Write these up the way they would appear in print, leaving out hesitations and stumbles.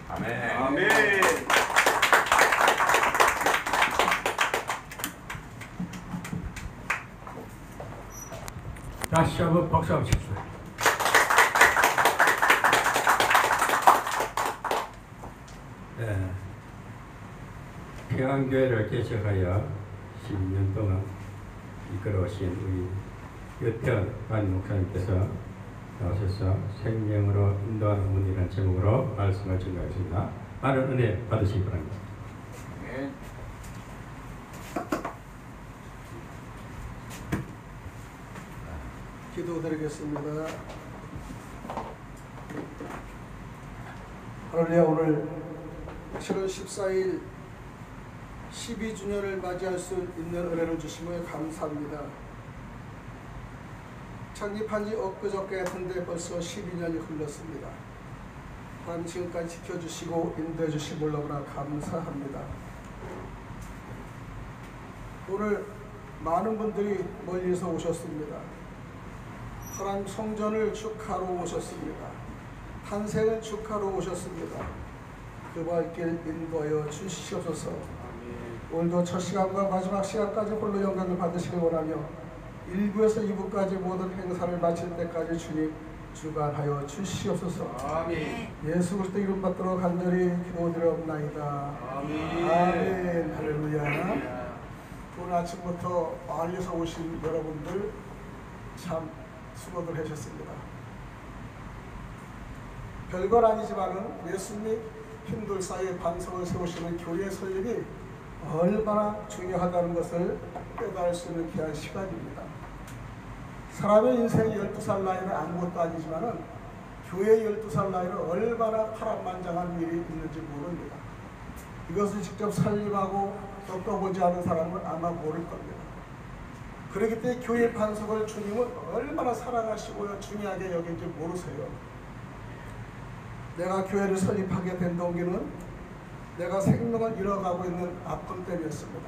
아멘. 아멘. 다시 한번 박수 한번 칩시다. 네. 평안교회를 개척하여 12년 동안 이끌어오신 우리 여태현 관 목사님께서 나오셔서 생명으로 인도하는 문이라는 제목으로 말씀을 전하겠습니다. 많은 은혜 받으시기 바랍니다. 아멘. 기도드리겠습니다. 할렐루야. 오늘 7월 14일 12주년을 맞이할 수 있는 은혜를 주심에 감사합니다. 창립한 지 엊그저께 같은데 벌써 12년이 흘렀습니다. 하나님 지금까지 지켜주시고 인도해 주심을 너무나 감사합니다. 오늘 많은 분들이 멀리서 오셨습니다. 하나님 성전을 축하러 오셨습니다. 탄생을 축하러 오셨습니다. 그 발길 인도하여 주시옵소서. 오늘도 첫 시간과 마지막 시간까지 홀로 영광을 받으시길 원하며 1부에서 2부까지 모든 행사를 마칠 때까지 주님 주관하여 주시옵소서. 아멘. 예수 그리스도 이름 받도록 간절히 기도드리옵나이다. 아멘. 아멘. 할렐루야. 오늘 아침부터 멀리서 오신 여러분들 참 수고들 하셨습니다. 별건 아니지만은 예수님 힘들 사이에 반석을 세우시는 교회의 설립이 얼마나 중요하다는 것을 깨달을 수 있는 귀한 시간입니다. 사람의 인생이 12살 나이는 아무것도 아니지만은 교회의 12살 나이는 얼마나 파란만장한 일이 있는지 모릅니다. 이것을 직접 살림하고 겪어보지 않은 사람은 아마 모를 겁니다. 그렇기 때문에 교회의 반석을 주님은 얼마나 사랑하시고 중요하게 여긴지 모르세요. 내가 교회를 설립하게 된 동기는 내가 생명을 잃어가고 있는 아픔 때문이었습니다.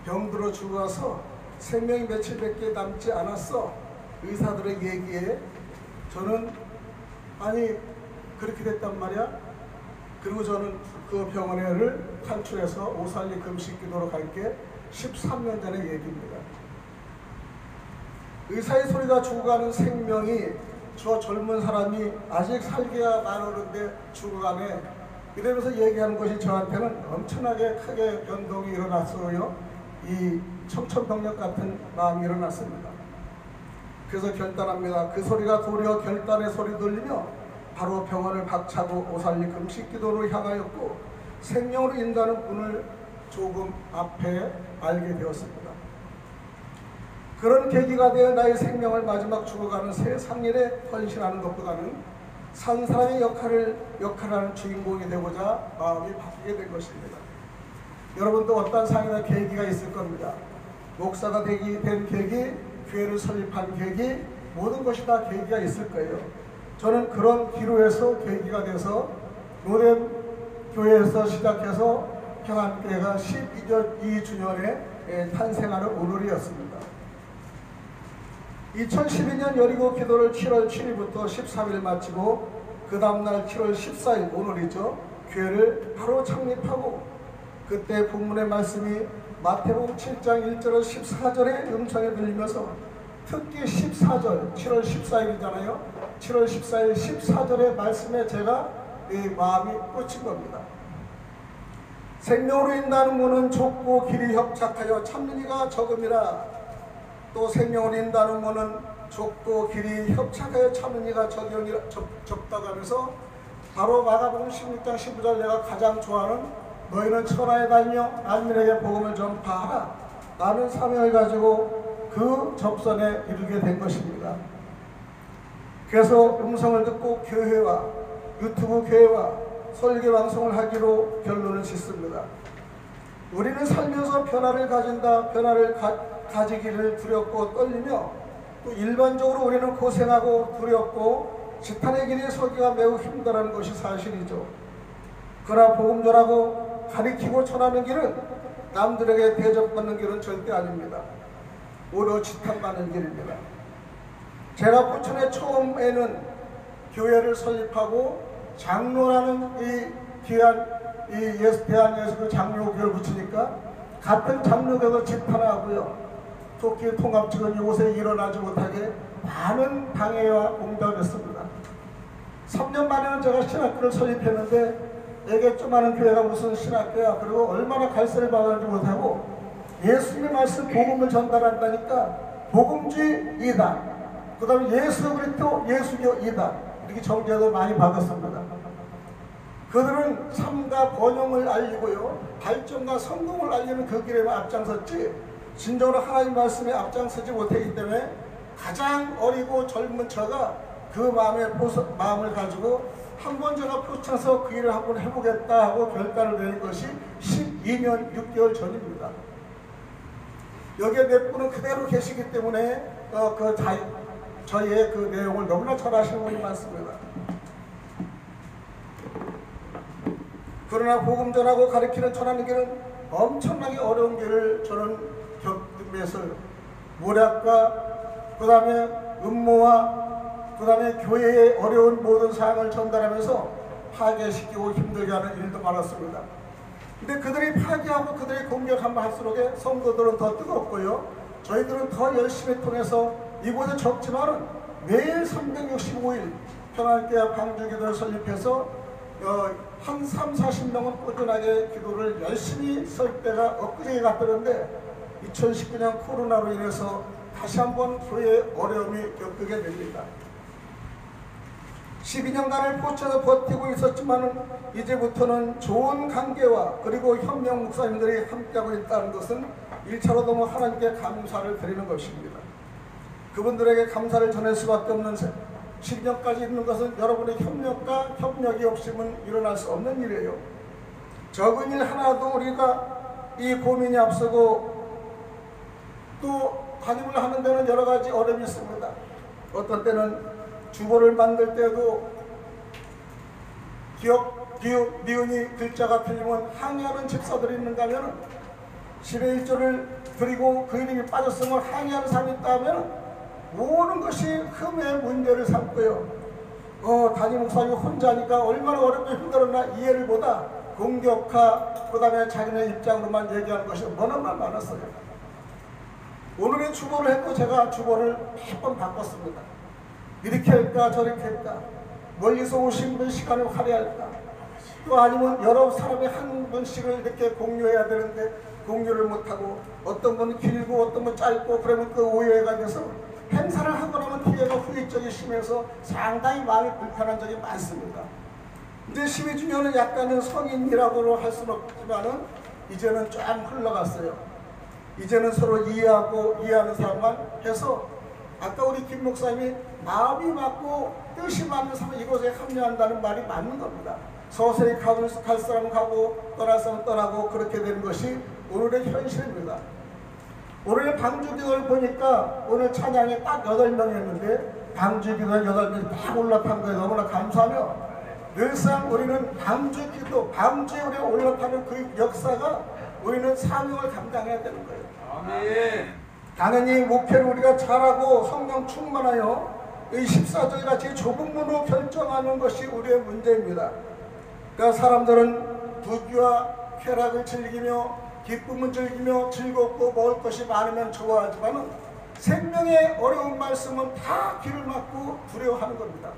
병들어 죽어서 생명이 며칠밖에 남지 않았어. 의사들의 얘기에 저는 아니 그렇게 됐단 말이야. 그리고 저는 그 병원을 탈출해서 오살리 금식기도로 간 게 13년 전의 얘기입니다. 의사의 소리가 죽어가는 생명이 저 젊은 사람이 아직 살기가 많았는데 죽어가네. 이러면서 얘기하는 것이 저한테는 엄청나게 크게 변동이 일어났어요. 이 청천벽력 같은 마음이 일어났습니다. 그래서 결단합니다. 그 소리가 도리어 결단의 소리 들리며 바로 병원을 박차고 오살리 금식기도로 향하였고 생명으로 인도하는 분을 조금 앞에 알게 되었습니다. 그런 계기가 되어 나의 생명을 마지막 죽어가는 세상일에 헌신하는 것보다는 산 사람의 역할하는 주인공이 되고자 마음이 바뀌게 된 것입니다. 여러분도 어떤 상이나 계기가 있을 겁니다. 목사가 된 계기, 교회를 설립한 계기, 모든 것이 다 계기가 있을 거예요. 저는 그런 기로에서 계기가 돼서 노렘 교회에서 시작해서 평안교회가 12주년에 탄생하는 오늘이었습니다. 2012년 여리고 기도를 7월 7일부터 13일 마치고 그 다음날 7월 14일 오늘이죠. 교회를 바로 창립하고 그때 본문의 말씀이 마태복음 7장 1절에서 14절의 음성에 들리면서 특히 14절 7월 14일이잖아요. 7월 14일 14절의 말씀에 제가 마음이 꽂힌 겁니다. 생명으로 인도하는 문은 좁고 길이 협착하여 찾는 이가 적음이라. 또 생명을 인도하는 문은 좁고 길이 협착하여 찾는 이가 적다고 하면서 바로 마가복음 16장 15절 내가 가장 좋아하는 너희는 천하에 다니며 만민에게 복음을 전파하라 라는 사명을 가지고 그 접선에 이르게 된 것입니다. 그래서 음성을 듣고 교회와 유튜브 교회와 설교 방송을 하기로 결론을 짓습니다. 우리는 살면서 변화를 가진다, 변화를 가지기를 두렵고 떨리며 또 일반적으로 우리는 고생하고 두렵고 지탄의 길에 서기가 매우 힘들어하는 것이 사실이죠. 그러나 복음 전하고 가리키고 전하는 길은 남들에게 대접받는 길은 절대 아닙니다. 오히려 지탄받는 길입니다. 제가 부천에 처음에는 교회를 설립하고 장로라는 이 귀한 이 예수 대한 예수 그 장로교를 붙이니까 같은 장로교도 집단하고요. 토끼 통합 측은 요새 일어나지 못하게 많은 방해와 공작을 했습니다. 3년 만에는 제가 신학교를 설립했는데 내게 조그마한 교회가 무슨 신학교야. 그리고 얼마나 갈세를 받았는지 못하고 예수님의 말씀 복음을 전달한다니까 복음주의 이단, 그 다음에 예수 그리스도 예수교 이단, 이렇게 정죄도 많이 받았습니다. 그들은 삶과 번영을 알리고요, 발전과 성공을 알리는 그 길에만 앞장섰지 진정으로 하나님 말씀에 앞장서지 못하기 때문에 가장 어리고 젊은 저가 그 마음을 가지고 한번 제가 포창해서 그 일을 한번 해보겠다 하고 결단을 내린 것이 12년 6개월 전입니다. 여기에 몇 분은 그대로 계시기 때문에 저희의 그 내용을 너무나 잘 아시는 분이 많습니다. 그러나 복음 전하고 가르치는 전하는 길은 엄청나게 어려운 길을 저는 겪으면서 모략과 그 다음에 음모와 그 다음에 교회의 어려운 모든 사항을 전달하면서 파괴시키고 힘들게 하는 일도 많았습니다. 근데 그들이 파괴하고 그들이 공격하면 할수록 성도들은 더 뜨겁고요, 저희들은 더 열심히 통해서 이곳에 적지만은 매일 365일 평안교회 방주기도를 설립해서 한 30-40명은 꾸준하게 기도를 열심히 설 때가 엊그제 같았는데 2019년 코로나로 인해서 다시 한번 교회의 어려움이 겪게 됩니다. 12년간을 포쳐서 버티고 있었지만 이제부터는 좋은 관계와 그리고 현명 목사님들이 함께하고 있다는 것은 1차로 너무 하나님께 감사를 드리는 것입니다. 그분들에게 감사를 전할 수밖에 없는 12년까지 있는 것은 여러분의 협력과 협력이 없으면 일어날 수 없는 일이에요. 적은 일 하나도 우리가 이 고민이 앞서고 또 담임을 하는 데는 여러 가지 어려움이 있습니다. 어떤 때는 주보를 만들 때도 기억, 기읍, 니은이 글자가 틀리면 항의하는 집사들이 있는가 하면 10의 1조를 드리고 그 이름이 빠졌으면 항의하는 사람이 있다 하면 모든 것이 흠의 문제를 삼고요. 담임 목사님 혼자니까 얼마나 어렵고 힘들었나 이해를 보다 공격과 그 다음에 자기네 입장으로만 얘기하는 것이 너무나 많았어요. 오늘의 주보를 했고 제가 주보를 몇 번 바꿨습니다. 이렇게 할까 저렇게 할까, 멀리서 오신 분 시간을 할애할까, 또 아니면 여러 사람이 한 분씩을 이렇게 공유해야 되는데 공유를 못하고 어떤 분은 길고 어떤 분은 짧고 그러면 그 오해가 돼서 행사를 하고 나면 뒤에가 후유증이 심해서 상당히 마음이 불편한 적이 많습니다. 이제 12주년은 약간은 성인이라고 할 수는 없지만은 이제는 좀 흘러갔어요. 이제는 서로 이해하는 사람만 해서 아까 우리 김 목사님이 마음이 맞고 뜻이 맞는 사람 이곳에 합류한다는 말이 맞는 겁니다. 서서히 갈 사람은 가고 떠날 사람은 떠나고 그렇게 되는 것이 오늘의 현실입니다. 오늘 방주기도를 보니까 오늘 찬양이 딱 8명이었는데 방주기도는 8명이 딱 올라탄 거에 너무나 감사하며 늘상 우리는 방주기도, 방주에 우리가 올라타는 그 역사가 우리는 사명을 감당해야 되는 거예요. 아멘. 당연히 목회를 우리가 잘하고 성령 충만하여 이 14절 같이 좁은 문으로 결정하는 것이 우리의 문제입니다. 그러니까 사람들은 부귀와 쾌락을 즐기며 기쁨을 즐기며 즐겁고 먹을 것이 많으면 좋아하지만 생명의 어려운 말씀은 다 귀를 막고 두려워하는 겁니다.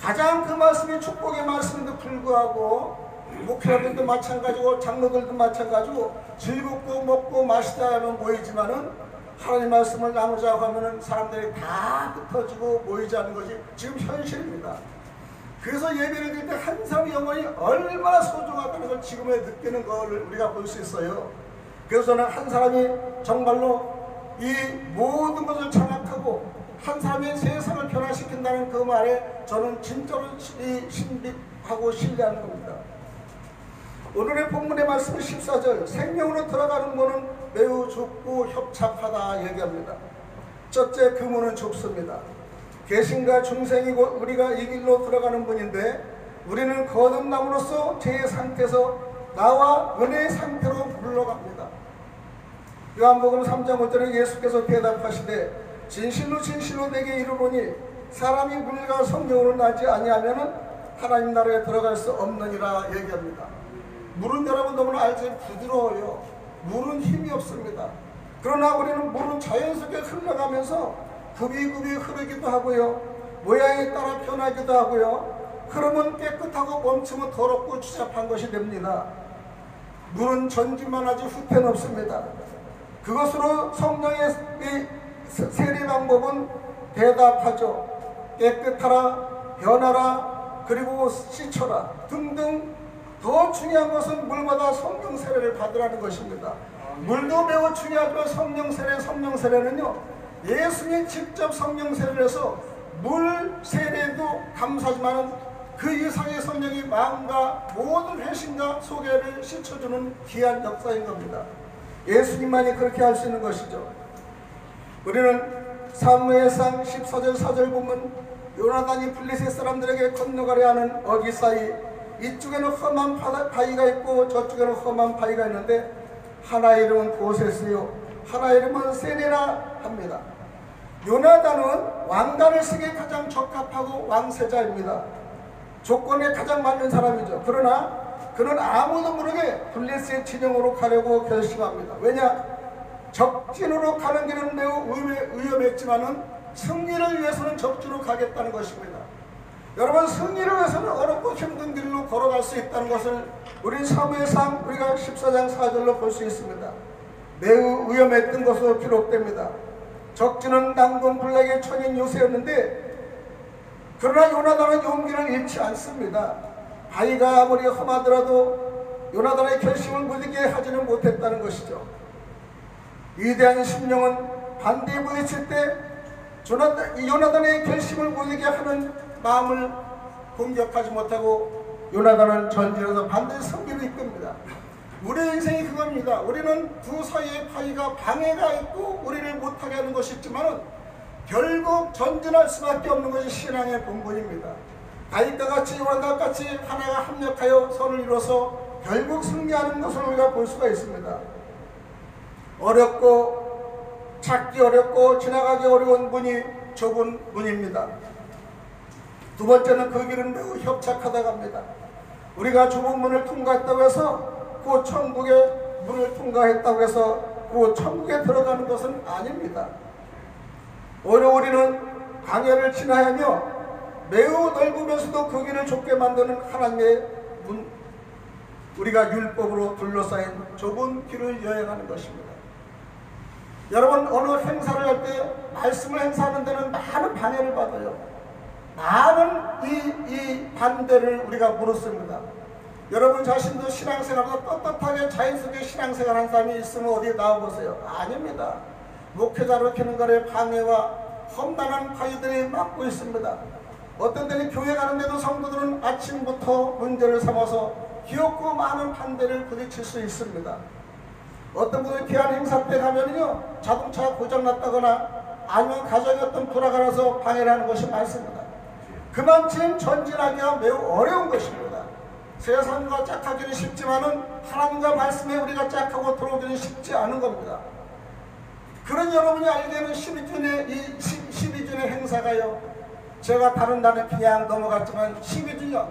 가장 그 말씀이 축복의 말씀인데도 불구하고 목회자들도 마찬가지고 장로들도 마찬가지고 즐겁고 먹고 마시다 하면 모이지만은 하나님 말씀을 나누자고 하면은 사람들이 다 흩어지고 모이지 않는 것이 지금 현실입니다. 그래서 예배를 드릴 때 한 사람의 영혼이 얼마나 소중하다는 걸 지금에 느끼는 것을 우리가 볼 수 있어요. 그래서 저는 한 사람이 정말로 이 모든 것을 장악하고 한 사람의 세상을 변화시킨다는 그 말에 저는 진짜로 신비하고 신뢰하는 겁니다. 오늘의 본문의 말씀 14절 생명으로 들어가는 문은 매우 좁고 협착하다 얘기합니다. 첫째, 그 문은 좁습니다. 개신과 중생이고 우리가 이 길로 들어가는 문인데 우리는 거듭남으로써 죄의 상태에서 나와 은혜의 상태로 물러갑니다. 요한복음 3장 5절에 예수께서 대답하시되 진실로 진실로 내게 이르노니 사람이 물과 성령으로 나지 아니하면 하나님 나라에 들어갈 수 없느니라 얘기합니다. 물은 여러분 너무나 알지 부드러워요. 물은 힘이 없습니다. 그러나 우리는 물은 자연스럽게 흘러가면서 굽이굽이 흐르기도 하고요. 모양에 따라 변하기도 하고요. 흐르면 깨끗하고 멈추면 더럽고 추잡한 것이 됩니다. 물은 전진만 하지 후퇴는 없습니다. 그것으로 성령의 세례 방법은 대답하죠. 깨끗하라, 변하라, 그리고 씻어라 등등. 더 중요한 것은 물마다 성령 세례를 받으라는 것입니다. 물도 매우 중요하지만 성령 세례는요, 예수님이 직접 성령 세례를 해서 물 세례도 감사하지만 그 이상의 성령이 마음과 모든 회심과 소개를 씻어주는 귀한 역사인 겁니다. 예수님만이 그렇게 할 수 있는 것이죠. 우리는 사무엘상 14절 4절 보면 요나단이 블레셋 사람들에게 건너가려 하는 어기 사이 이쪽에는 험한 바위가 있고 저쪽에는 험한 바위가 있는데 하나의 이름은 보셋이요 하나의 이름은 세레라 합니다. 요나단은 왕관을 쓰기에 가장 적합하고 왕세자입니다. 조건에 가장 맞는 사람이죠. 그러나 그는 아무도 모르게 블레셋 진영으로 가려고 결심합니다. 왜냐? 적진으로 가는 길은 매우 위험했지만은 승리를 위해서는 적진으로 가겠다는 것입니다. 여러분, 승리를 위해서는 어렵고 힘든 길로 걸어갈 수 있다는 것을 우리 사무엘상 우리가 14장 4절로 볼 수 있습니다. 매우 위험했던 것으로 기록됩니다. 적진은 난공불락의 천인 요새였는데 그러나 요나단은 용기를 잃지 않습니다. 바위가 아무리 험하더라도 요나단의 결심을 무디게 하지는 못했다는 것이죠. 위대한 심령은 반대에 부딪힐 때 요나단의 결심을 무디게 하는 마음을 공격하지 못하고 요나단은 전진해서 반드시 승리를 이끕니다. 우리의 인생이 그겁니다. 우리는 두 사이의 바위가 방해가 있고 우리를 못하게 하는 것이 있지만 결국 전진할 수밖에 없는 것이 신앙의 본분입니다. 다윗과 같이 요나단과 같이 하나가 합력하여 선을 이뤄서 결국 승리하는 것을 우리가 볼 수가 있습니다. 어렵고 찾기 어렵고 지나가기 어려운 문이 좁은 문입니다. 두 번째는 그 길은 매우 협착하다고 합니다. 우리가 좁은 문을 통과했다고 해서 그 천국의 문을 통과했다고 해서 그 천국에 들어가는 것은 아닙니다. 오히려 우리는 광야를 지나야며 매우 넓으면서도 그 길을 좁게 만드는 하나님의 문, 우리가 율법으로 둘러싸인 좁은 길을 여행하는 것입니다. 여러분, 어느 행사를 할 때 말씀을 행사하는 데는 많은 방해를 받아요. 많은 이 반대를 우리가 물었습니다. 여러분 자신도 신앙생활에서 떳떳하게 자연스럽게 신앙생활한 사람이 있으면 어디 나와보세요. 아닙니다. 목회자로 키는 것에 방해와 험난한 바위들이 막고 있습니다. 어떤 때는 교회 가는데도 성도들은 아침부터 문제를 삼아서 귀엽고 많은 반대를 부딪힐 수 있습니다. 어떤 분은 귀한 행사 때 가면요 자동차가 고장났다거나 아니면 가정이 어떤 불화가 나서 방해를 하는 것이 많습니다. 그만큼 전진하기가 매우 어려운 것입니다. 세상과 짝하기는 쉽지만은 하나님과 말씀에 우리가 짝하고 들어오기는 쉽지 않은 겁니다. 그런 여러분이 알게는 12주년의 행사가요, 제가 다른 날에 그냥 넘어갔지만 12주년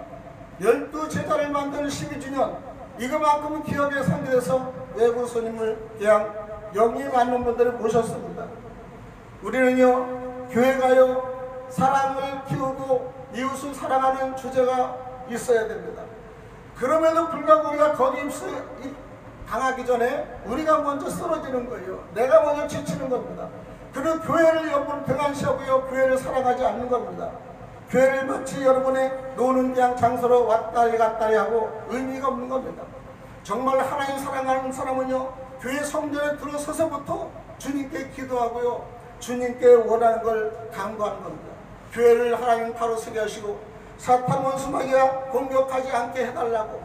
12제자를 만드는 12주년 이거만큼은 기억에 상대해서 외부 손님을 그냥 영이 맞는 분들을 모셨습니다. 우리는요 교회가요 사랑을 키우고 이웃을 사랑하는 주제가 있어야 됩니다. 그럼에도 불구하고 우리가 거기 당하기 전에 우리가 먼저 쓰러지는 거예요. 내가 먼저 지치는 겁니다. 그리고 교회를 여러분 등한시하고요 교회를 사랑하지 않는 겁니다. 교회를 마치 여러분의 노는 그냥 장소로 왔다리 갔다리 하고 의미가 없는 겁니다. 정말 하나님 사랑하는 사람은요 교회 성전에 들어서서부터 주님께 기도하고요 주님께 원하는 걸 간구하는 겁니다. 교회를 하나님 바로 서게 하시고 사탄 원수마귀가 공격하지 않게 해달라고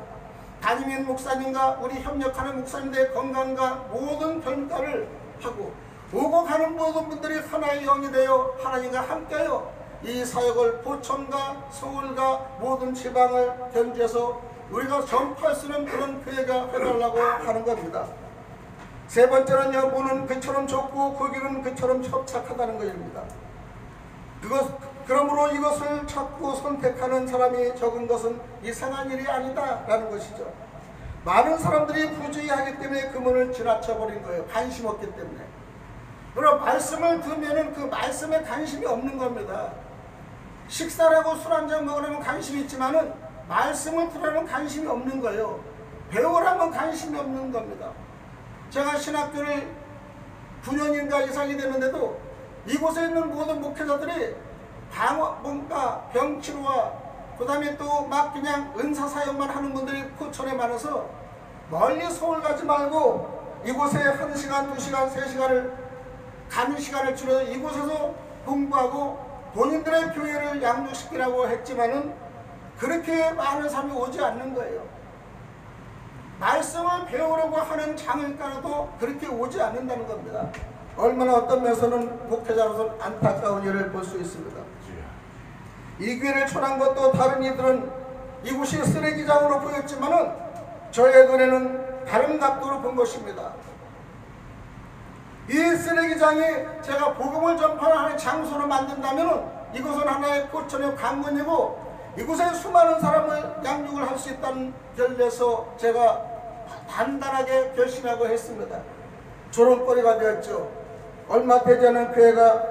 담임인 목사님과 우리 협력하는 목사님들의 건강과 모든 변화를 하고 오고 가는 모든 분들이 하나의 영이 되어 하나님과 함께하여 이 사역을 포천과 서울과 모든 지방을 견지해서 우리가 전파할 수 있는 그런 교회가 해달라고 하는 겁니다. 세 번째는요 문은 그처럼 좁고 그 길은 그처럼 협착하다는 것입니다. 그러므로 이것을 찾고 선택하는 사람이 적은 것은 이상한 일이 아니다라는 것이죠. 많은 사람들이 부주의하기 때문에 그 문을 지나쳐버린 거예요. 관심 없기 때문에. 그럼 말씀을 들으면 그 말씀에 관심이 없는 겁니다. 식사를 하고 술 한잔 먹으려면 관심이 있지만은 말씀을 들으려면 관심이 없는 거예요. 배우라면 관심이 없는 겁니다. 제가 신학교를 9년인가 이상이 되는데도 이곳에 있는 모든 목회자들이 뭔가 병치료와 그 다음에 또 막 그냥 은사사역만 하는 분들이 포천에 많아서 멀리 서울 가지 말고 이곳에 1시간, 2시간, 3시간을 가는 시간을 줄여서 이곳에서 공부하고 본인들의 교회를 양육시키라고 했지만은 그렇게 많은 사람이 오지 않는 거예요. 말씀을 배우려고 하는 장을 깔아도 그렇게 오지 않는다는 겁니다. 얼마나 어떤 면에서는 목회자로서는 안타까운 일을 볼 수 있습니다. 이 교회를 초난 것도 다른 이들은 이곳이 쓰레기장으로 보였지만은 저의 눈에는 다른 각도로 본 것입니다. 이 쓰레기장이 제가 복음을 전파하는 장소로 만든다면 이곳은 하나의 포천의 관문이고 이곳에 수많은 사람을 양육을 할 수 있다는 결례에서 제가 단단하게 결심하고 했습니다. 조롱거리가 되었죠. 얼마 되지 않은 교회가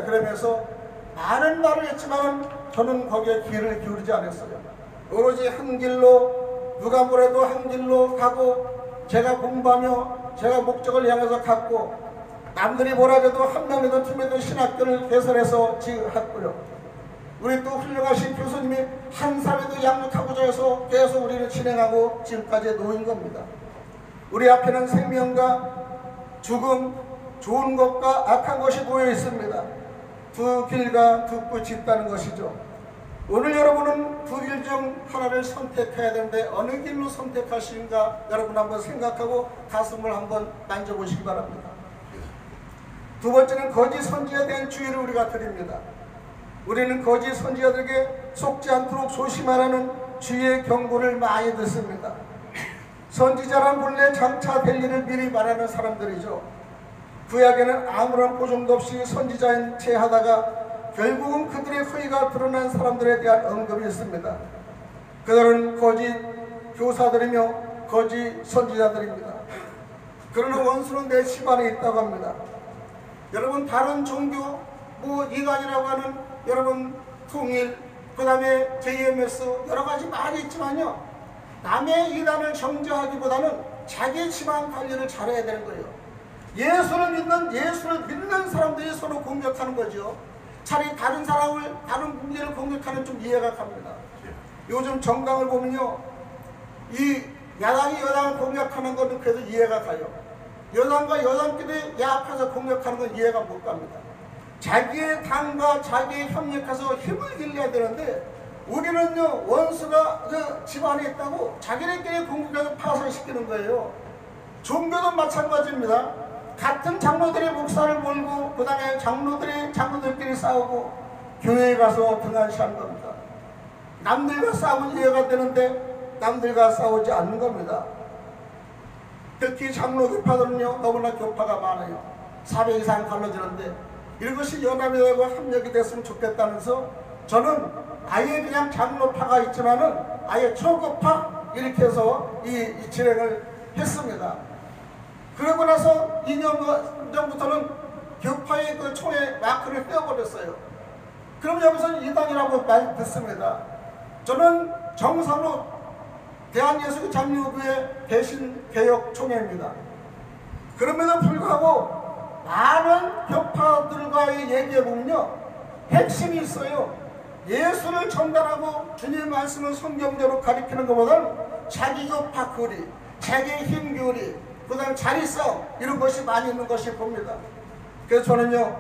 그러면서 많은 말을 했지만 저는 거기에 귀를 기울이지 않았어요. 오로지 한 길로 누가 뭐래도 한 길로 가고 제가 공부하며 제가 목적을 향해서 갔고 남들이 뭐라 해도 한 명이든 두 명이든 신학교를 개설해서 지었고요. 우리 또 훌륭하신 교수님이 한 사람에도 양육하고자 해서 계속 우리를 진행하고 지금까지 놓인 겁니다. 우리 앞에는 생명과 죽음, 좋은 것과 악한 것이 놓여 있습니다. 두 길과 두 끝이 있다는 것이죠. 오늘 여러분은 두 길 중 하나를 선택해야 되는데 어느 길로 선택하시는가 여러분 한번 생각하고 가슴을 한번 만져보시기 바랍니다. 두 번째는 거짓 선지자에 대한 주의를 우리가 드립니다. 우리는 거짓 선지자들에게 속지 않도록 조심하라는 주의의 경고를 많이 듣습니다. 선지자란 본래 장차 될 일을 미리 말하는 사람들이죠. 구약에는 아무런 보증도 없이 선지자인 채 하다가 결국은 그들의 허위가 드러난 사람들에 대한 언급이 있습니다. 그들은 거짓 교사들이며 거짓 선지자들입니다. 그러나 원수는 내 집안에 있다고 합니다. 여러분 다른 종교 이단이라고 하는 여러분 통일 그 다음에 JMS 여러가지 말이 있지만요, 남의 이단을 정죄하기보다는 자기 집안 관리를 잘해야 되는 거예요. 예수를 믿는 사람들이 서로 공격하는 거죠. 차라리 다른 사람을 다른 분들을 공격하는 좀 이해가 갑니다. 요즘 정당을 보면요, 이 야당이 여당을 공격하는 것은 그래도 이해가 가요. 여당과 여당끼리 야합해서 공격하는 건 이해가 못 갑니다. 자기의 당과 자기의 협력해서 힘을 길러야 되는데 우리는요, 원수가 그 집안에 있다고 자기네끼리 공격해서 파산시키는 거예요. 종교도 마찬가지입니다. 같은 장로들이 목사를 몰고 그 다음에 장로들끼리 싸우고 교회에 가서 등한시하는 겁니다. 남들과 싸우면 이해가 되는데 남들과 싸우지 않는 겁니다. 특히 장로 교파들은요 너무나 교파가 많아요. 400 이상 갈라지는데 이것이 연합이 되고 합력이 됐으면 좋겠다면서 저는 아예 그냥 장로파가 있지만은 아예 초급파 이렇게 해서 이 진행을 했습니다. 그러고 나서 2년 전부터는 교파의 그 총에 마크를 떼어버렸어요. 그럼 여기서는 이단이라고 말 듣습니다. 저는 정상으로 대한예수교 장로교회 대신개혁총회입니다. 그럼에도 불구하고 많은 교파들과의 얘기해보면요, 핵심이 있어요. 예수를 전달하고 주님의 말씀을 성경대로 가리키는 것보다는 자기 교파 교리, 자기의 힘 교리, 그 다음 자리성 이런 것이 많이 있는 것이 봅니다. 그래서 저는요,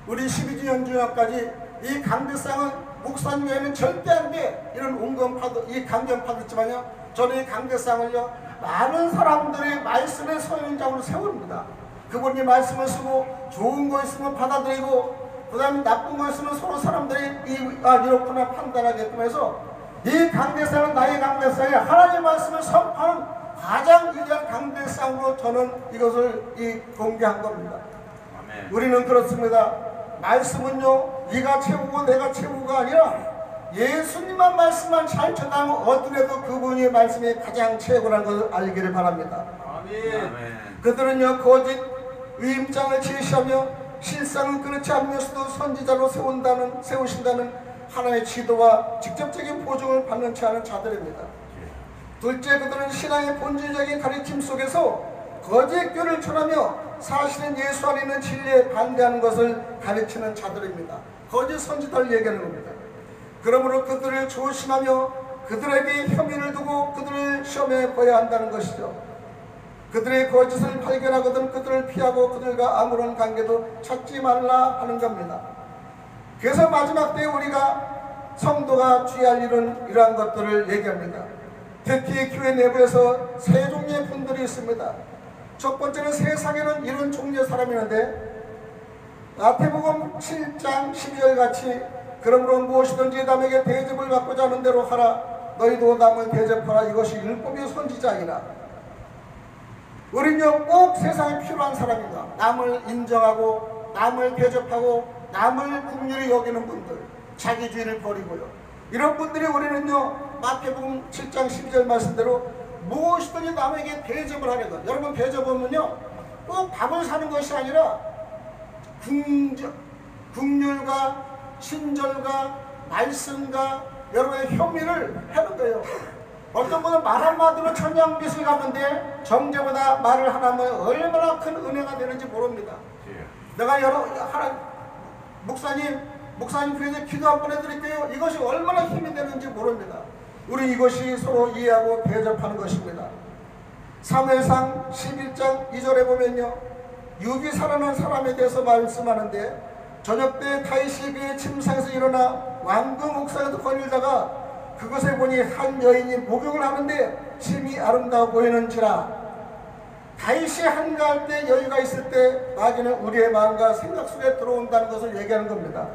우리 12주년 주년까지 이 강대상은 목사님 외에는 절대 안 돼. 이런 온건파도 이 강경파도 있지만요, 저는 이 강대상을요 많은 사람들의 말씀의 서연장으로 세웁니다. 그분이 말씀을 쓰고 좋은 거 있으면 받아들이고 그 다음에 나쁜 거 있으면 서로 사람들이 이렇구나 판단하게끔 해서 이 강대상은 나의 강대상에 하나님의 말씀을 선포하는 가장 위대한 강대상으로 저는 이것을 공개한 겁니다. 아멘. 우리는 그렇습니다. 말씀은요 네가 최고고 내가 최고가 아니라 예수님만 말씀만 잘 전하면 어디라도 그분의 말씀이 가장 최고라는 것을 알기를 바랍니다. 아멘. 그들은요 거짓 위임장을 제시하며 실상은 그렇지 않으면서도 선지자로 세우신다는 하나의 지도와 직접적인 보증을 받는 채 하는 자들입니다. 둘째, 그들은 신앙의 본질적인 가르침 속에서 거짓 교를 전하며 사실은 예수 안에 있는 진리에 반대하는 것을 가르치는 자들입니다. 거짓 선지자를 얘기하는 겁니다. 그러므로 그들을 조심하며 그들에게 혐의를 두고 그들을 시험해 봐야 한다는 것이죠. 그들의 거짓을 발견하거든 그들을 피하고 그들과 아무런 관계도 찾지 말라 하는 겁니다. 그래서 마지막 때에 우리가 성도가 주의할 일은 이러한 것들을 얘기합니다. 특히 교회 내부에서 세 종류의 분들이 있습니다. 첫 번째는 세상에는 이런 종류의 사람이 있는데 마태복음 7장 12절 같이 그러므로 무엇이든지 남에게 대접을 받고자 하는 대로 하라. 너희도 남을 대접하라. 이것이 율법의 선지자이라. 우리는요 꼭 세상에 필요한 사람입니다. 남을 인정하고 남을 대접하고 남을 긍휼히 여기는 분들, 자기주의를 버리고요. 이런 분들이 우리는요 마태복음 7장 12절 말씀대로 무엇이든지 남에게 대접을 하는 것. 여러분 대접은요 꼭 밥을 사는 것이 아니라 긍휼과 친절과 말씀과 여러분의 협의를 하는 거예요. 어떤 분은 말 한마디로 천냥빚을 갚는데 정죄보다 말을 하나면 얼마나 큰 은혜가 되는지 모릅니다. 내가 목사님 교회에 기도 한번 해드릴게요. 이것이 얼마나 힘이 되는지 모릅니다. 우리 이것이 서로 이해하고 대접하는 것입니다. 사무엘상 11장 2절에 보면요 육이 살아난 사람에 대해서 말씀하는데 저녁 때 다윗이 그의 침상에서 일어나 왕궁 옥상에서 거닐다가 그것에 보니 한 여인이 목욕을 하는데 심히 아름다워 보이는지라. 다윗이 한가할 때 여유가 있을 때 마귀는 우리의 마음과 생각 속에 들어온다는 것을 얘기하는 겁니다.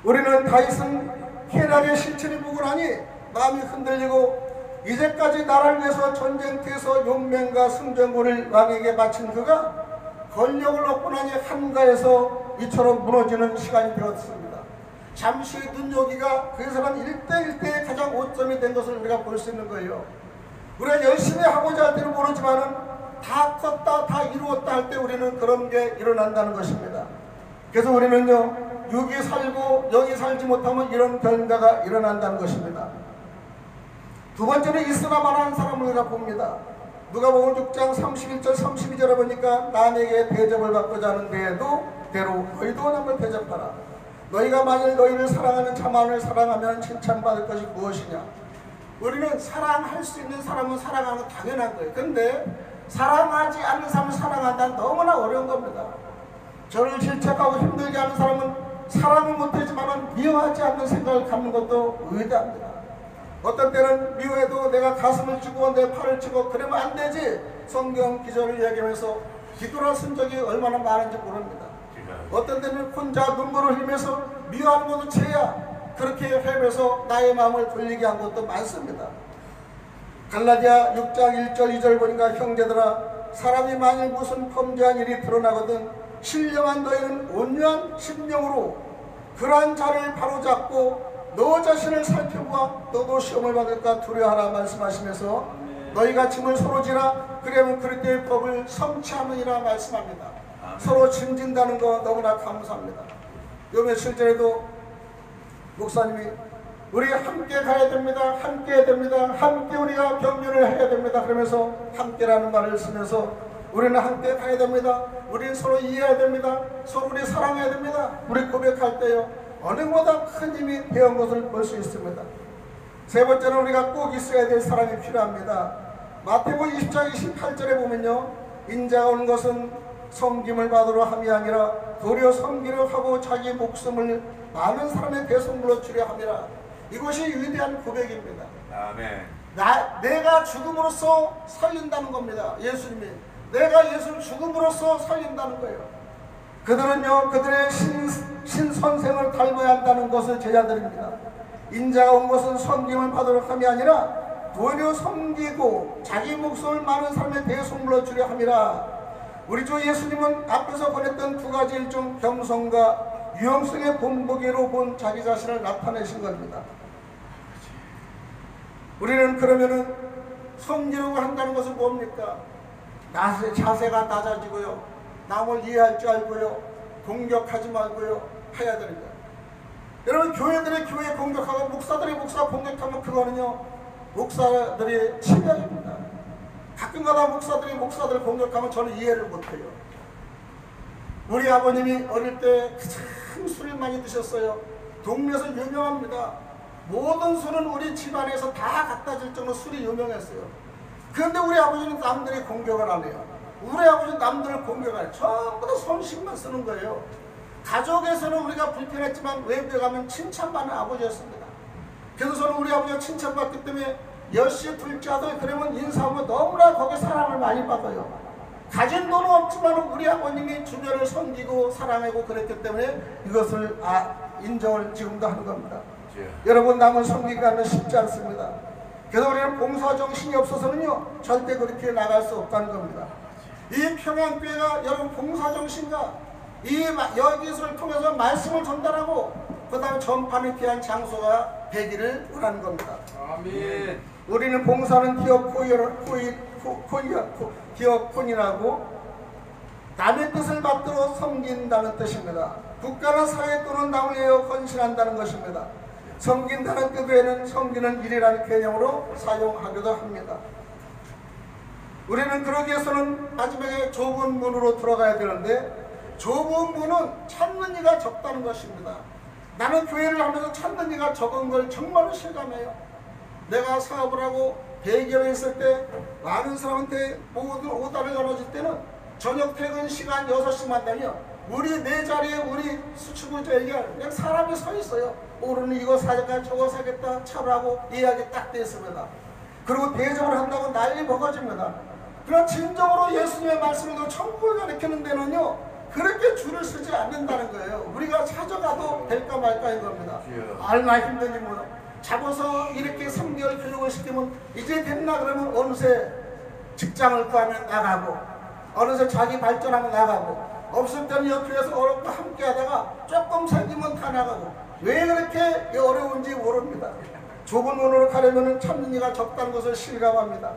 우리는 다윗은 헤락의 실체를 보고 나니 마음이 흔들리고 이제까지 나라를 위해서 전쟁터에서 용맹과 승전고를 왕에게 바친 그가 권력을 얻고 나니 한가해서 이처럼 무너지는 시간이 되었습니다. 잠시 눈여기가 그 사람 1대1대의 가장 오점이 된 것을 우리가 볼 수 있는 거예요. 우리가 열심히 하고자 할 때는 모르지만은 다 컸다 다 이루었다 할 때 우리는 그런 게 일어난다는 것입니다. 그래서 우리는요 6이 살고 0이 살지 못하면 이런 결과가 일어난다는 것입니다. 두 번째는 있으나 말하는 사람을 우리가 봅니다. 누가복음 6장 31절 32절에 보니까 남에게 대접을 받고자 하는 데에도 대로 너희도 남을 대접하라. 너희가 만일 너희를 사랑하는 자만을 사랑하면 칭찬받을 것이 무엇이냐. 우리는 사랑할 수 있는 사람은 사랑하는 건 당연한 거예요. 근데 사랑하지 않는 사람을 사랑한다는 너무나 어려운 겁니다. 저를 질책하고 힘들게 하는 사람은 사랑을 못하지만 미워하지 않는 생각을 갖는 것도 의도합니다. 어떤 때는 미워해도 내가 가슴을 찌고 내 팔을 찌고 그러면 안 되지. 성경 기절을 얘기하면서 기도를 쓴 적이 얼마나 많은지 모릅니다. 어떤 때는 혼자 눈물을 흘리면서 미워하는 것도 죄야. 그렇게 헤매서 나의 마음을 돌리게 한 것도 많습니다. 갈라디아 6장 1절 2절 보니까 형제들아 사람이 만일 무슨 범죄한 일이 드러나거든 신령한 너희는 온유한 심령으로 그러한 자를 바로잡고 너 자신을 살펴보아 너도 시험을 받을까 두려워하라 말씀하시면서 너희가 짐을 서로 지라 그러면 그리스도의 법을 성취하느니라 말씀합니다. 서로 짐진다는 거 너무나 감사합니다. 요 며칠 전에도 목사님이 우리 함께 가야 됩니다. 함께 해야 됩니다. 함께 우리가 격려를 해야 됩니다. 그러면서 함께라는 말을 쓰면서 우리는 함께 가야 됩니다. 우리는 서로 이해해야 됩니다. 서로 우리 사랑해야 됩니다. 우리 고백할 때요 어느 것보다 큰 힘이 되는 것을 볼 수 있습니다. 세 번째는 우리가 꼭 있어야 될 사람이 필요합니다. 마태복음 20장 28절에 보면요 인자가 온 것은 섬김을 받으러 함이 아니라 도리어 섬기려 하고 자기 목숨을 많은 사람의 배송물로 주려 함이라. 이것이 위대한 고백입니다. 아멘. 내가 죽음으로써 살린다는 겁니다. 예수님이 내가 예수를 죽음으로써 살린다는 거예요. 그들은요 그들의 신선생을 닮아야 한다는 것을 제자들입니다. 인자가 온 것은 섬김을 받으러 함이 아니라 도리어 섬기고 자기 목숨을 많은 사람의 대속물로 주려 함이라. 우리 주 예수님은 앞에서 권했던 두 가지 일종 겸손과 유용성의 본보기로 본 자기 자신을 나타내신 겁니다. 우리는 그러면은 섬기려고 한다는 것은 뭡니까? 자세가 낮아지고요, 남을 이해할 줄 알고요, 공격하지 말고요 해야 됩니다. 여러분, 교회들이 교회 공격하고 목사들이 목사 공격하면 그거는요 목사들의 침략입니다. 가끔가다 목사들이 목사들을 공격하면 저는 이해를 못해요. 우리 아버님이 어릴 때 참 술을 많이 드셨어요. 동네에서 유명합니다. 모든 술은 우리 집안에서 다 갖다 줄 정도로 술이 유명했어요. 그런데 우리 아버지는 남들이 공격을 안 해요. 우리 아버지는 남들을 공격 안 해요. 전부 다 손식만 쓰는 거예요. 가족에서는 우리가 불편했지만 외부에 가면 칭찬받는 아버지였습니다. 그래서 저는 우리 아버지가 칭찬받기 때문에 열시 둘째 아들 그러면 인사하면 너무나 거기에 사랑을 많이 받아요. 가진 돈은 없지만 우리 아버님이 주변을 섬기고 사랑하고 그랬기 때문에 이것을 인정을 지금도 하는 겁니다. 여러분, 남을 섬기기는 쉽지 않습니다. 그래서 우리는 봉사정신이 없어서는요 절대 그렇게 나갈 수 없다는 겁니다. 이 평양교회가 여러분 봉사정신과 이 여기서를 통해서 말씀을 전달하고 그 다음에 전파를 피한 장소가 되기를 원하는 겁니다. 아멘. 우리는 봉사는 기업콘이라고 남의 뜻을 받들어 섬긴다는 뜻입니다. 국가나 사회 또는 남을 위하여 헌신한다는 것입니다. 섬긴다는 뜻 외에는 섬기는 일이라는 개념으로 사용하기도 합니다. 우리는 그러기 위해서는 마지막에 좁은 문으로 들어가야 되는데 좁은 문은 찾는 이가 적다는 것입니다. 나는 교회를 하면서 찾는 이가 적은 걸 정말로 실감해요. 내가 사업을 하고 대기업에 있을 때 많은 사람한테 모든 오다를 나눠줄 때는 저녁 퇴근 시간 6시만 되면 우리 내 자리에 우리 수축구자 얘기할 그냥 사람이 서 있어요. 오늘은 이거 사겠다 저거 사겠다 차라고 이야기 딱 돼 있습니다. 그리고 대접을 한다고 난리 먹어집니다. 그러나 진정으로 예수님의 말씀을 천국을 가리키는 데는요 그렇게 줄을 서지 않는다는 거예요. 우리가 찾아가도 될까 말까인 겁니다. 얼마나 힘든지 몰라. 잡아서 이렇게 3개월 교육을 시키면 이제 됐나 그러면 어느새 직장을 구하면 나가고 어느새 자기 발전하면 나가고 없을 때는 옆에서 어렵고 함께 하다가 조금 생기면 다 나가고 왜 그렇게 어려운지 모릅니다. 좁은 문으로 가려면 찾는 이가 적다는 것을 실감합니다.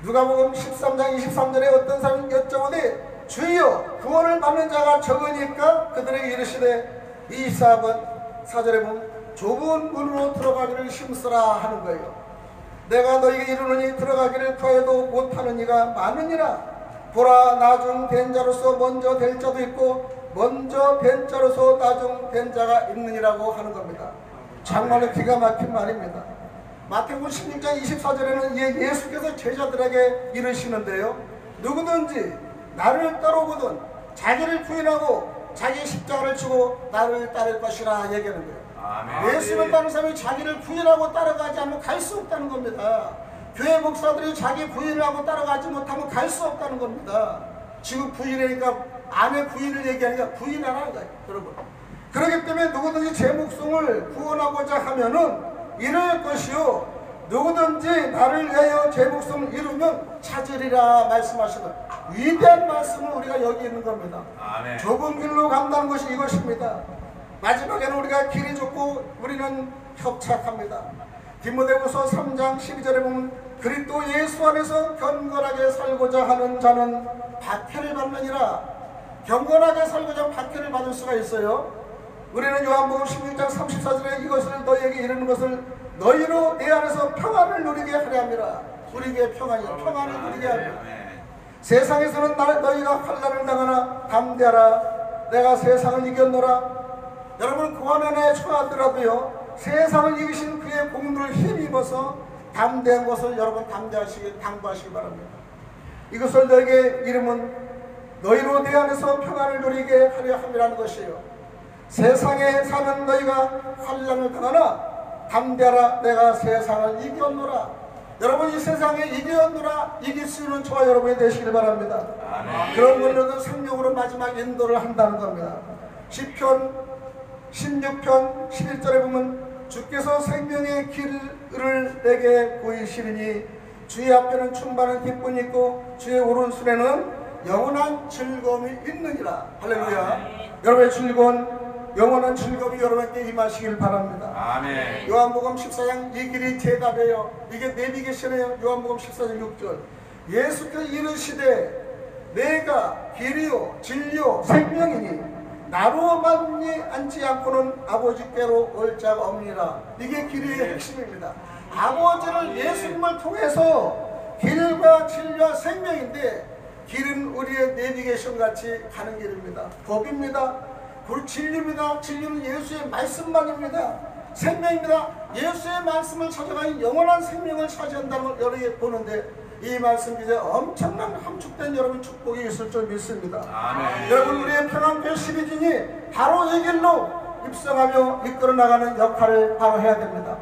누가복음 13장 23절에 어떤 사람이 여쭤보되 주여 구원을 받는 자가 적으니까 그들에게 이르시되 24번 4절에 보면 좁은 문으로 들어가기를 힘쓰라 하는 거예요. 내가 너에게 이르노니 들어가기를 구하여도 못하는 이가 많으니라. 보라 나중 된 자로서 먼저 될 자도 있고 먼저 된 자로서 나중 된 자가 있느니라고 하는 겁니다. 정말로 기가 막힌 말입니다. 마태복음 16장 24절에는 예수께서 제자들에게 이르시는데요 누구든지 나를 따라오거든 자기를 부인하고 자기 십자가를 지고 나를 따를 것이라 얘기하는 거예요. 예수를 따르는 사람이 자기를 부인하고 따라가지 않으면 갈 수 없다는 겁니다. 교회 목사들이 자기 부인을 하고 따라가지 못하면 갈 수 없다는 겁니다. 지금 부인이니까 아내 부인을 얘기하니까 부인하라는 거예요. 여러분, 그렇기 때문에 누구든지 제 목숨을 구원하고자 하면은 이럴 것이요 누구든지 나를 위하여 제 목숨을 잃으면 찾으리라 말씀하시는 위대한 말씀을 우리가 여기 있는 겁니다. 아멘. 좁은 길로 간다는 것이 이것입니다. 마지막에는 우리가 길이 좁고 우리는 협착합니다. 디모데후서 3장 12절에 보면 그리스도 예수 안에서 경건하게 살고자 하는 자는 박해를 받느니라. 경건하게 살고자 하면 박해를 받을 수가 있어요. 우리는 요한복음 16장 34절에 이것을 너희에게 이르는 것을 너희로 내 안에서 평안을 누리게 하려 함이라. 우리에게 평안을 누리게 합니다. 세상에서는 너희가 환난을 당하나 담대하라. 내가 세상을 이겼노라. 여러분 고난에 처하더라도요 세상을 이기신 그의 공로를 힘입어서 담대한 것을 여러분 당부하시기 바랍니다. 이것을 너에게 이름은 너희로 내 안에서 평안을 누리게 하려 함이라는 것이에요. 세상에 사는 너희가 환난을 당하나 담대하라. 내가 세상을 이겼노라. 여러분 이 세상에 이겼노라. 이길 수 있는 저와 여러분이 되시길 바랍니다. 그런 걸로는 생명으로 마지막 인도를 한다는 겁니다. 시편 16편 11절에 보면 주께서 생명의 길을 내게 보이시리니 주의 앞에는 충만한 기쁨이 있고 주의 오른손에는 영원한 즐거움이 있느니라. 할렐루야. 여러분의 즐거운 영원한 즐거움이 여러분께 임하시길 바랍니다. 아멘. 요한복음 14장 이 길이 대답이에요. 이게 내비게이션이에요. 요한복음 14장 6절. 예수께서 이르시되 내가 길이요 진리요 생명이니 나로 만이 앉지 않고는 아버지께로 올 자가 없느니라. 이게 길이의 핵심입니다. 아버지를 예수님을 통해서 길과 진리와 생명인데, 길은 우리의 내비게이션 같이 가는 길입니다. 법입니다. 그리고 진리입니다. 진리는 예수의 말씀만입니다. 생명입니다. 예수의 말씀을 찾아가는 영원한 생명을 차지한다는 걸 여러분이 보는데, 이 말씀 이제 엄청난 함축된 여러분 축복이 있을 줄 믿습니다. 아멘. 여러분, 우리의 평안교회 시리즈니 바로 이 길로 입성하며 이끌어 나가는 역할을 바로 해야 됩니다.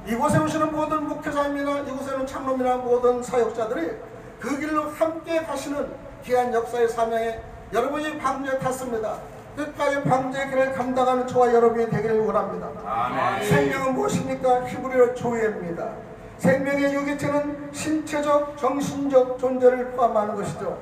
이곳에 오시는 모든 목회자입니다. 이곳에 오는 장로님이나 모든 사역자들이 그 길로 함께 가시는 귀한 역사의 사명에 여러분이 방주에 탔습니다. 끝까지 방주의 길을 감당하는 저와 여러분이 되기를 원합니다. 아멘. 생명은 무엇입니까? 히브리어 조예입니다. 생명의 유기체는 신체적, 정신적 존재를 포함하는 것이죠.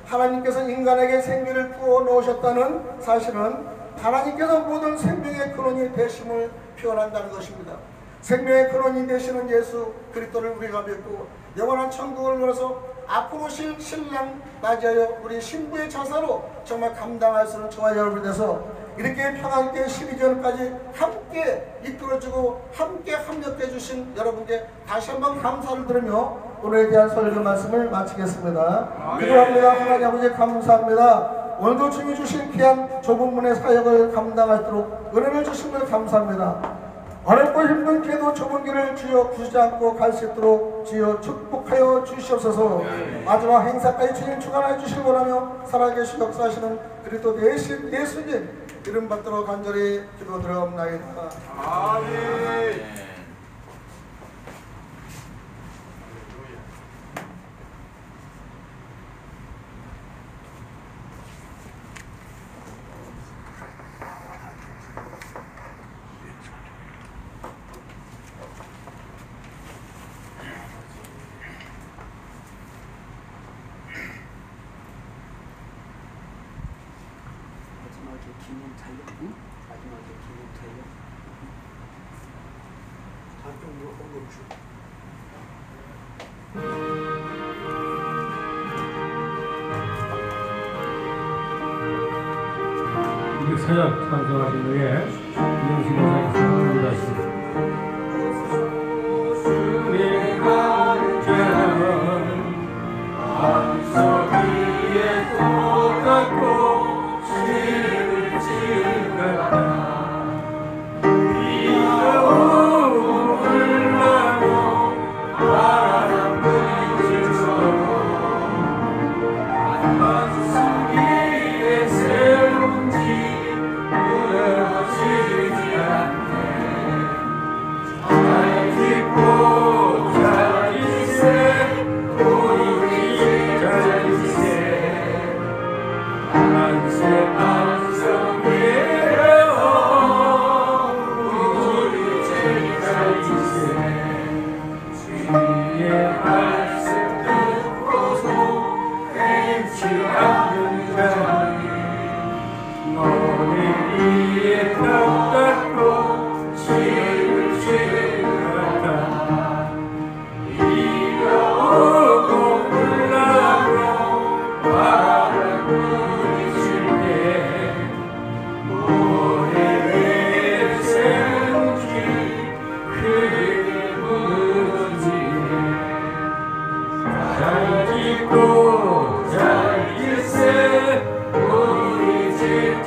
하나님께서 인간에게 생명을 부어 놓으셨다는 사실은 하나님께서 모든 생명의 근원이 되심을 표현한다는 것입니다. 생명의 근원이 되시는 예수 그리스도를 우리가 믿고 영원한 천국을 누려서 앞으로 오실 신랑 맞이하여 우리 신부의 자사로 정말 감당할 수 있는 저와 여러분이 돼서 이렇게 평안교회 12전까지 함께 이끌어주고 함께 협력해 주신 여러분께 다시 한번 감사를 드리며 오늘에 대한 설교 말씀을 마치겠습니다. 기도합니다. 하나님 아버지 감사합니다. 오늘도 주님이 주신 귀한 좁은 문의 사역을 감당하도록 은혜를 주신 걸 감사합니다. 어렵고 힘든 길도 좁은 길을 주여 부수지 않고 갈 수 있도록 주여 축복하여 주시옵소서. 마지막 행사까지 주님 주관하여 주시길 원하며 살아계신 역사하시는 그리스도 대신 예수님 이름 받도록 간절히 기도드려옵나이다. 아멘. 사역 찬송하신 후에 이용식 목사님께서 기도하십니다. 주의 간절함은 암석 위에 돋았고 신을 지은 같다. 비가 오고 불나고 바람 부딪혀도 암석 위에 새로운 무너지지 않네. 잘 듣고 잘 지세 우리 잘 지세 만세 만성 외로워 우리 잘 지세 주의 말씀 듣고서 행치 않는 자는 너를 위에 닦고 지을 생각하다. 비가 오고 불나고 바람 부딪힐 때 모래 위에 새는 길 크게 무너지네. 잘 짓고